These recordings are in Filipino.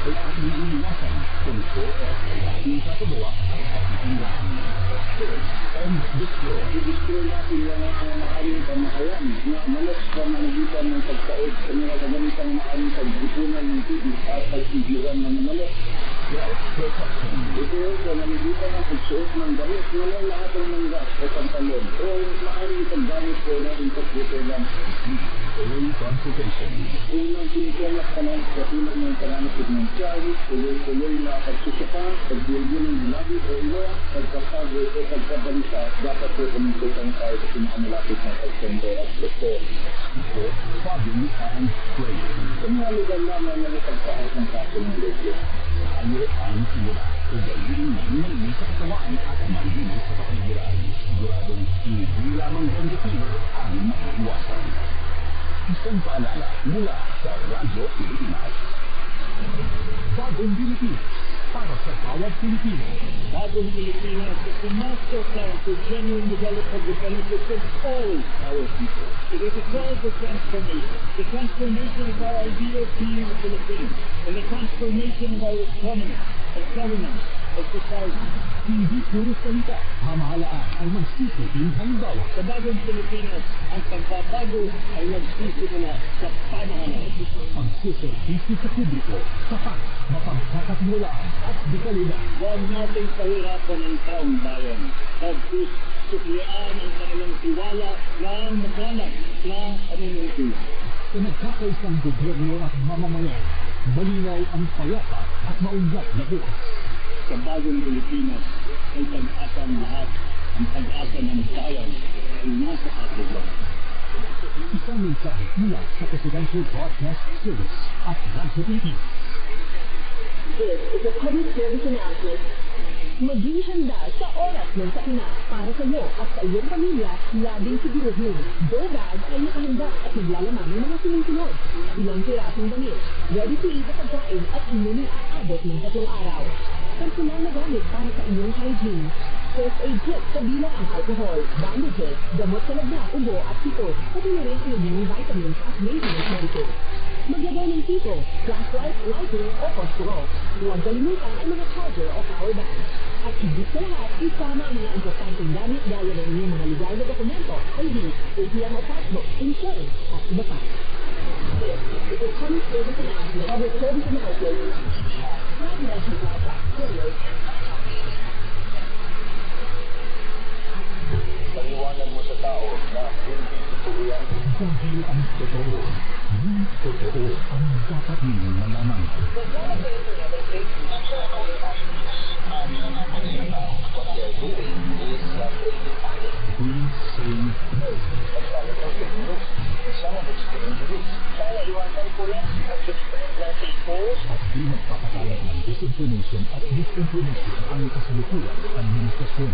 ay ating iniwasan kung ito ay ating kakagawa at kapitindaan. First, end the flow. I-destroy natin yung maaaring pamakayan na malas pamamagitan ng pagkaot sa mga kagamitan ng maaaring pagdipunan ng tubig at pagsigiran ng malas. Self-protection. Ito yung pamamagitan ng pagsuot ng damit na may lahat ng manggas o pantalon o maaaring paggamit ko ng interpreter lang. Early consultation. Unang pinipelak ka ng katulad ng pananakit ng tiyan, tuloy-tuloy na pagsusaka, pagbilbil ng labi o ilo, pagkakago o pagkabalisa, dapat po kuminsultan tayo sa pinakamalapit ng pagkendo at doktor. Fourth, fogging and spraying. Sa mga lugar naman na may pagkakas ng kaso ng legyo. Tayo ang simula. Ugaliin na ngayon sa katawan at malinis sa kapaligiran. Siguradong hindi lamang dengue fever ang maiiwasan. Isang paalala mula sa Radyo Pilipinas. Bagong Pilipinas para sa bawat Pilipino. Bagong Pilipinas is the master plan for genuine development of the benefits of all our people. It is a call for transformation. The transformation of our ideal being the Philippines and the transformation of our economy, of governance, of society. Hindi puro salita, pamahalaan ang magsisilbing halimbawa. Sa bagong Pilipinas, ang pagbabago ay nagsisimula sa pamahalaan. Pagsiservisyo sa publiko, sapat, mapagkakatiwalaan at dekalidad. Huwag nating pahirapan ang taong bayan. Pagsusukliyaan ang kanilang tiwala ng makalag na pamumuno. Sa nagkakaisang gobyerno at mamamayan, malinaw ang payapa at maunlad na bukas. Sa bagong Pilipinas ay pag-asa ang lahat. Ang pag-asa ng bayan ay nasa atin lang. Isang mensahe mula sa Presidential Broadcast Service at Radyo Pilipinas. This is a public service announcement. Maging handa sa oras ng sakuna para sa iyo at sa iyong pamilya, laging siguraduhin. Go bag ay nakahanda at naglalaman ng mga sunod-sunod. Ilang pirasong damit, ready to eat at pagkain at inyong aabot ng 3 araw. Personal na gamit para sa inyong hygiene. First aid kit kabilang ang alcohol, bandages, gamot sa lagnat, ubo at siko, pati na rin ang inyong vitamins at maintenance medical. Maglagay ng tipo, flashlight, lighter o posporo. Huwag kalimutan ang mga charger o power bank. At higit sa lahat, isama ang mga importanteng gamit gaya ng inyong mga legal na dokumento, ID, ATM o passport, insurance, at iba pa. This is a public service announcement. Public service announcement. Presidential Broadcast Service. Paliwanag mo sa tao na hindi totoo yan. Dahil ang totoo, yung totoo ang dapat ninyong malaman. Please say no. At di magpapakalat ng disinformation at disinformation ang kasalukuyan at administrasyon.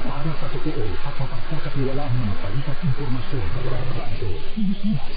Para sa totoo at mapagkakatiwalaan ng palipat impormasyon sa Radyo Pilipinas.